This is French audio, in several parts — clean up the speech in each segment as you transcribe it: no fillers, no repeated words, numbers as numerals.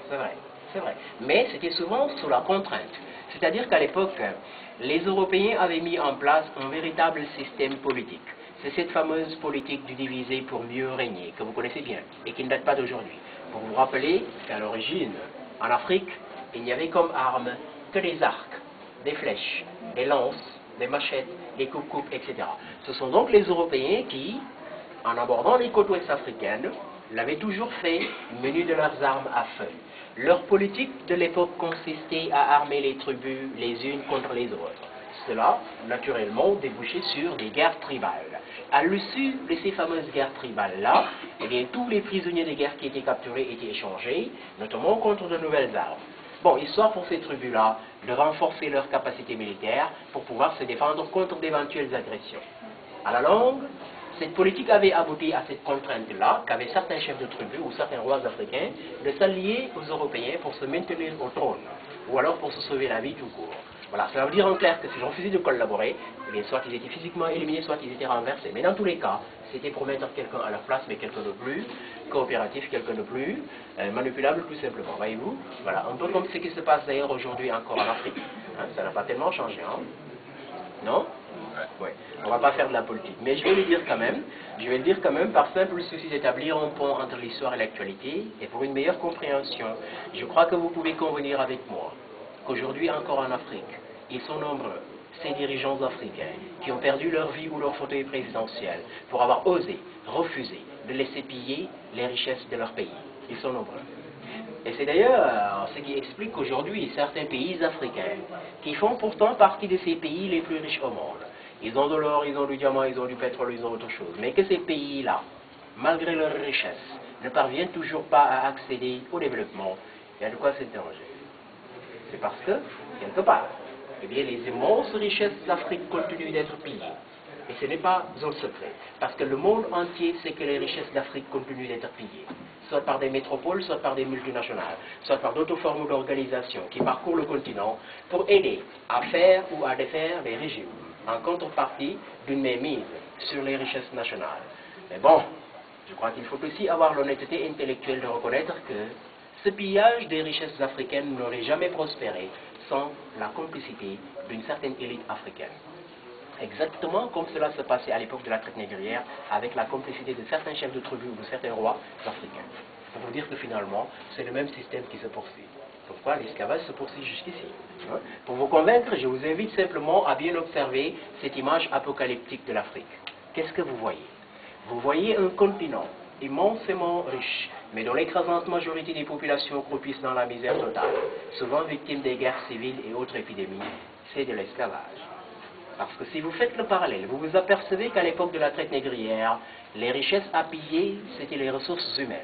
c'est vrai, c'est vrai. Mais c'était souvent sous la contrainte. C'est-à-dire qu'à l'époque, les Européens avaient mis en place un véritable système politique. C'est cette fameuse politique du diviser pour mieux régner, que vous connaissez bien, et qui ne date pas d'aujourd'hui. Pour vous rappeler qu'à l'origine, en Afrique, il n'y avait comme armes que des arcs, des flèches, des lances, des machettes, des coupes-coupes, etc. Ce sont donc les Européens qui, en abordant les côtes ouest africaines, l'avaient toujours fait munis de leurs armes à feu. Leur politique de l'époque consistait à armer les tribus les unes contre les autres. Cela, naturellement, débouchait sur des guerres tribales. À l'issue de ces fameuses guerres tribales-là, eh bien, tous les prisonniers de guerre qui étaient capturés étaient échangés, notamment contre de nouvelles armes. Bon, histoire pour ces tribus-là de renforcer leur capacité militaire pour pouvoir se défendre contre d'éventuelles agressions. À la longue, cette politique avait abouti à cette contrainte-là qu'avaient certains chefs de tribus ou certains rois africains de s'allier aux Européens pour se maintenir au trône, ou alors pour se sauver la vie tout court. Voilà, cela veut dire en clair que s'ils refusaient de collaborer, eh bien, soit ils étaient physiquement éliminés, soit ils étaient renversés. Mais dans tous les cas, c'était pour mettre quelqu'un à leur place, mais quelqu'un de plus coopératif, quelqu'un de plus manipulable tout simplement, voyez-vous. Voilà, un peu comme ce qui se passe d'ailleurs aujourd'hui encore en Afrique. Hein, ça n'a pas tellement changé, hein. Non? Oui. On ne va pas faire de la politique. Mais je vais le dire quand même. Je vais le dire quand même par simple souci d'établir un pont entre l'histoire et l'actualité. Et pour une meilleure compréhension, je crois que vous pouvez convenir avec moi qu'aujourd'hui encore en Afrique, ils sont nombreux, ces dirigeants africains, qui ont perdu leur vie ou leur fauteuil présidentiel pour avoir osé, refusé de laisser piller les richesses de leur pays. Ils sont nombreux. Et c'est d'ailleurs ce qui explique qu'aujourd'hui, certains pays africains, qui font pourtant partie de ces pays les plus riches au monde, ils ont de l'or, ils ont du diamant, ils ont du pétrole, ils ont autre chose, mais que ces pays-là, malgré leur richesse, ne parviennent toujours pas à accéder au développement, il y a de quoi s'interroger. C'est parce que, quelque part, eh bien, les immenses richesses d'Afrique continuent d'être pillées. Et ce n'est pas un secret, parce que le monde entier sait que les richesses d'Afrique continuent d'être pillées, soit par des métropoles, soit par des multinationales, soit par d'autres formes d'organisation qui parcourent le continent pour aider à faire ou à défaire les régimes, en contrepartie d'une mainmise sur les richesses nationales. Mais bon, je crois qu'il faut aussi avoir l'honnêteté intellectuelle de reconnaître que ce pillage des richesses africaines n'aurait jamais prospéré sans la complicité d'une certaine élite africaine. Exactement comme cela se passait à l'époque de la traite négrière avec la complicité de certains chefs de tribu ou de certains rois africains. Pour vous dire que finalement, c'est le même système qui se poursuit. Pourquoi l'esclavage se poursuit jusqu'ici. Hein? Pour vous convaincre, je vous invite simplement à bien observer cette image apocalyptique de l'Afrique. Qu'est-ce que vous voyez? Vous voyez un continent immensément riche, mais dont l'écrasante majorité des populations croupissent dans la misère totale, souvent victimes des guerres civiles et autres épidémies, c'est de l'esclavage. Parce que si vous faites le parallèle, vous vous apercevez qu'à l'époque de la traite négrière, les richesses à piller, c'était les ressources humaines,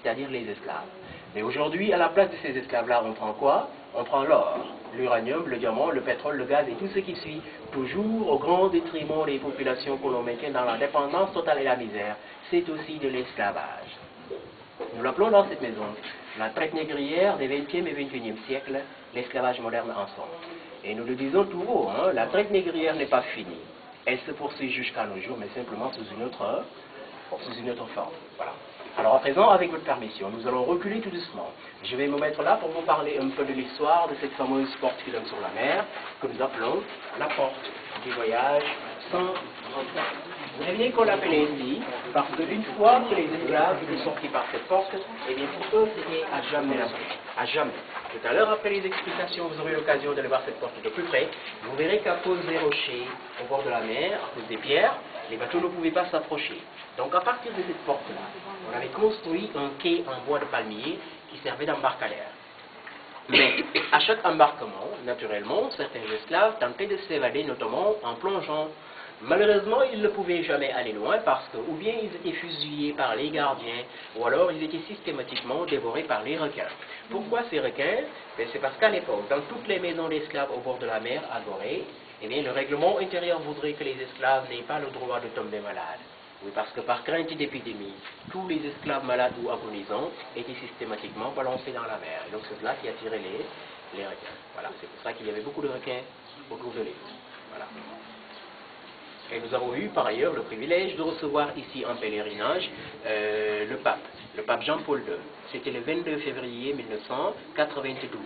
c'est-à-dire les esclaves. Mais aujourd'hui, à la place de ces esclaves-là, on prend quoi? On prend l'or, l'uranium, le diamant, le pétrole, le gaz et tout ce qui suit, toujours au grand détriment des populations que l'on maintient dans la dépendance totale et la misère. C'est aussi de l'esclavage. Nous l'appelons dans cette maison la traite négrière des 20e et 21e siècles, l'esclavage moderne ensemble. Et nous le disons tout haut, hein, la traite négrière n'est pas finie. Elle se poursuit jusqu'à nos jours, mais simplement sous une autre forme. Voilà. Alors à présent, avec votre permission, nous allons reculer tout doucement. Je vais me mettre là pour vous parler un peu de l'histoire de cette fameuse porte qui donne sur la mer, que nous appelons la porte du voyage sans retard. Vous savez bien qu'on l'appelait ainsi, parce qu'une fois que les esclaves étaient sortis par cette porte, eh bien pour eux c'était à jamais la fin. À jamais. Tout à l'heure, après les explications, vous aurez l'occasion d'aller voir cette porte de plus près. Vous verrez qu'à cause des rochers au bord de la mer, à cause des pierres, les bateaux ne pouvaient pas s'approcher. Donc à partir de cette porte-là, on avait construit un quai en bois de palmier qui servait d'embarcadère. Mais à chaque embarquement, naturellement, certains esclaves tentaient de s'évader, notamment en plongeant. Malheureusement, ils ne pouvaient jamais aller loin parce que ou bien ils étaient fusillés par les gardiens, ou alors ils étaient systématiquement dévorés par les requins. Pourquoi ces requins? C'est parce qu'à l'époque, dans toutes les maisons d'esclaves au bord de la mer, à Gorée, eh bien, le règlement intérieur voudrait que les esclaves n'aient pas le droit de tomber malades. Oui, parce que par crainte d'épidémie, tous les esclaves malades ou agonisants étaient systématiquement balancés dans la mer. Et donc c'est cela qui attirait les requins. Voilà, c'est pour ça qu'il y avait beaucoup de requins autour de l'île. Voilà. Et nous avons eu par ailleurs le privilège de recevoir ici en pèlerinage le pape le pape Jean-Paul II. C'était le 22 février 1992.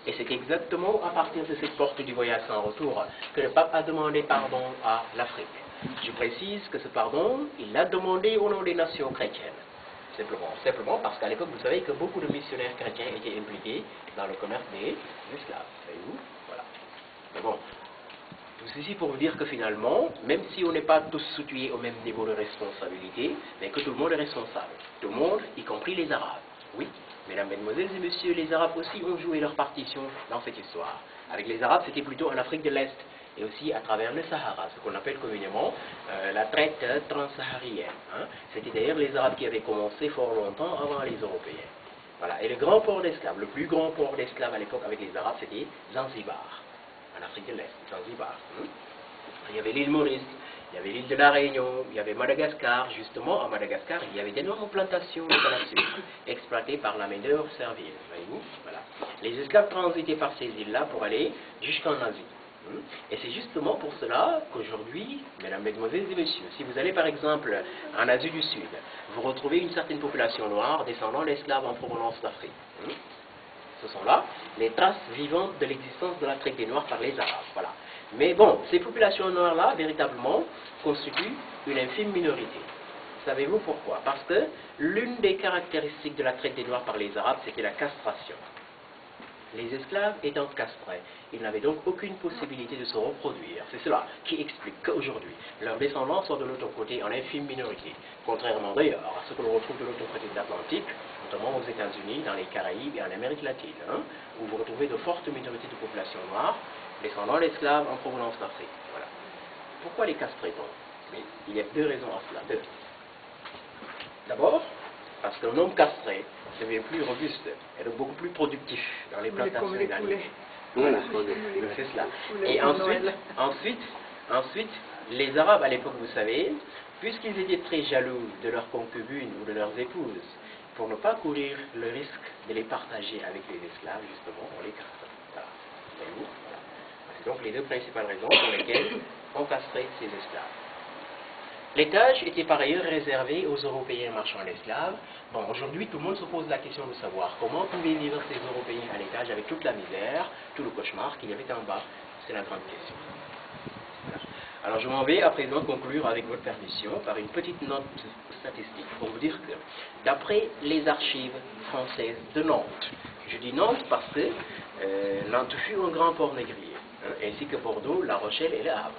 Et c'est exactement à partir de cette porte du voyage sans retour que le pape a demandé pardon à l'Afrique. Je précise que ce pardon, il l'a demandé au nom des nations chrétiennes. Simplement parce qu'à l'époque, vous savez que beaucoup de missionnaires chrétiens étaient impliqués dans le commerce des esclaves. Voyez-vous? Voilà. Mais bon, tout ceci pour vous dire que finalement, même si on n'est pas tous situés au même niveau de responsabilité, mais que tout le monde est responsable. Tout le monde, y compris les Arabes. Oui, mesdames, mesdemoiselles et messieurs, les Arabes aussi ont joué leur partition dans cette histoire. Avec les Arabes, c'était plutôt en Afrique de l'Est et aussi à travers le Sahara, ce qu'on appelle communément la traite transsaharienne. Hein. C'était d'ailleurs les Arabes qui avaient commencé fort longtemps avant les Européens. Voilà. Et le grand port d'esclaves, le plus grand port d'esclaves à l'époque avec les Arabes, c'était Zanzibar, en Afrique de l'Est, Zanzibar. Il y avait l'île Maurice, il y avait l'île de la Réunion, il y avait Madagascar. Justement, à Madagascar, il y avait d'énormes plantations de canne à sucre exploitées par la main-d'œuvre servile. Voyez-vous, voilà. Les esclaves transitaient par ces îles-là pour aller jusqu'en Asie. Et c'est justement pour cela qu'aujourd'hui, mesdames, mesdemoiselles et messieurs, si vous allez par exemple en Asie du Sud, vous retrouvez une certaine population noire descendant d'esclaves en provenance d'Afrique. Ce sont là les traces vivantes de l'existence de la traite des Noirs par les Arabes. Voilà. Mais bon, ces populations noires-là, véritablement, constituent une infime minorité. Savez-vous pourquoi? Parce que l'une des caractéristiques de la traite des Noirs par les Arabes, c'était la castration. Les esclaves étant castrés, ils n'avaient donc aucune possibilité de se reproduire. C'est cela qui explique qu'aujourd'hui, leurs descendants sont de l'autre côté en infime minorité, contrairement d'ailleurs à ce que l'on retrouve de l'autre côté de l'Atlantique, notamment aux États-Unis, dans les Caraïbes et en Amérique latine, où vous retrouvez de fortes minorités de population noire, descendants d'esclaves en provenance d'Afrique. Voilà. Pourquoi les castrait-on? Mais il y a deux raisons à cela. Deux. D'abord, parce qu'un homme castré devient plus robuste et donc beaucoup plus productif dans les plantations d'animaux. Voilà, c'est cela. Et ensuite, les Arabes à l'époque, vous savez, puisqu'ils étaient très jaloux de leurs concubines ou de leurs épouses, pour ne pas courir le risque de les partager avec les esclaves, justement, on les castrait. Voilà. Voilà. C'est donc les deux principales raisons pour lesquelles on castrait ces esclaves. L'étage était par ailleurs réservé aux Européens marchands d'esclaves. Bon, aujourd'hui, tout le monde se pose la question de savoir comment pouvaient vivre ces Européens à l'étage avec toute la misère, tout le cauchemar qu'il y avait en bas. C'est la grande question. Voilà. Alors, je m'en vais à présent conclure avec votre permission par une petite note statistique pour vous dire que, d'après les archives françaises de Nantes, je dis Nantes parce que Nantes fut un grand port négrier, ainsi que Bordeaux, La Rochelle et Le Havre.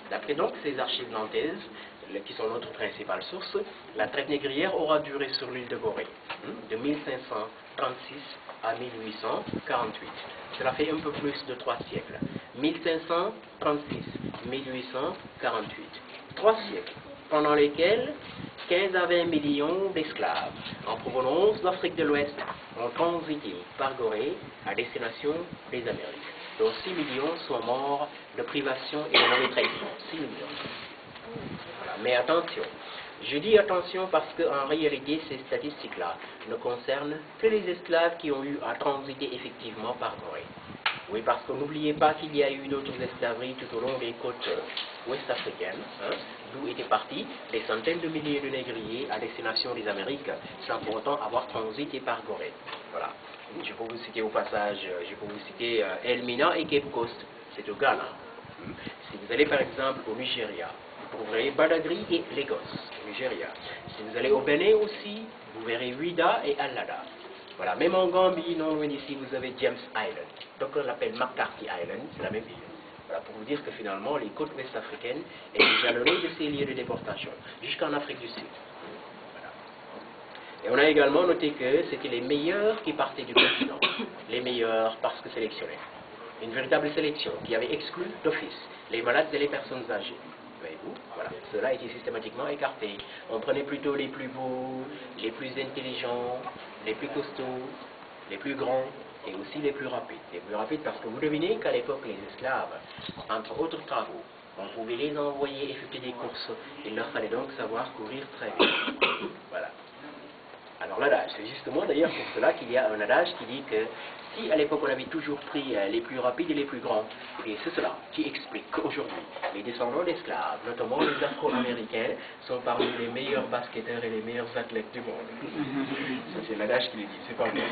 D'après donc ces archives nantaises, qui sont notre principale source, la traite négrière aura duré sur l'île de Gorée, de 1536 à 1848. Cela fait un peu plus de 3 siècles. 1536, 1848. 3 siècles, pendant lesquels 15 à 20 millions d'esclaves en provenance d'Afrique de l'Ouest ont transité par Gorée à destination des Amériques, dont 6 millions sont morts de privation et de mauvais traitement. 6 millions. Voilà. Mais attention, je dis attention parce qu'en réalité, ces statistiques-là ne concernent que les esclaves qui ont eu à transiter effectivement par Gorée. Oui, parce que n'oubliez pas qu'il y a eu d'autres esclaveries tout au long des côtes ouest-africaines, d'où étaient partis des centaines de milliers de négriers à destination des Amériques, sans pour autant avoir transité par Gorée. Voilà. Je peux vous citer au passage, Elmina et Cape Coast, c'est au Ghana. Si vous allez par exemple au Nigeria, vous verrez Badagry et Lagos, au Nigeria. Si vous allez au Bénin aussi, vous verrez Ouida et Allada. Voilà, même en Gambie, non loin d'ici, vous avez James Island. Donc on l'appelle McCarthy Island, c'est la même île. Voilà, pour vous dire que finalement, les côtes ouest-africaines étaient jalonnées de ces lieux de déportation, jusqu'en Afrique du Sud. Voilà. Et on a également noté que c'était les meilleurs qui partaient du continent. Les meilleurs parce que sélectionnés. Une véritable sélection qui avait exclu d'office les malades et les personnes âgées. Voyez-vous, voilà, cela était systématiquement écarté. On prenait plutôt les plus beaux, les plus intelligents, les plus costauds, les plus grands et aussi les plus rapides. Les plus rapides parce que vous devinez qu'à l'époque, les esclaves, entre autres travaux, on pouvait les envoyer effectuer des courses. Il leur fallait donc savoir courir très vite. Voilà. Alors l'adage, c'est justement d'ailleurs pour cela qu'il y a un adage qui dit que si à l'époque on avait toujours pris les plus rapides et les plus grands, et c'est cela qui explique qu'aujourd'hui les descendants d'esclaves, notamment les Afro-Américains, sont parmi les meilleurs basketteurs et les meilleurs athlètes du monde. Ça c'est l'adage qui le dit, c'est pas moi.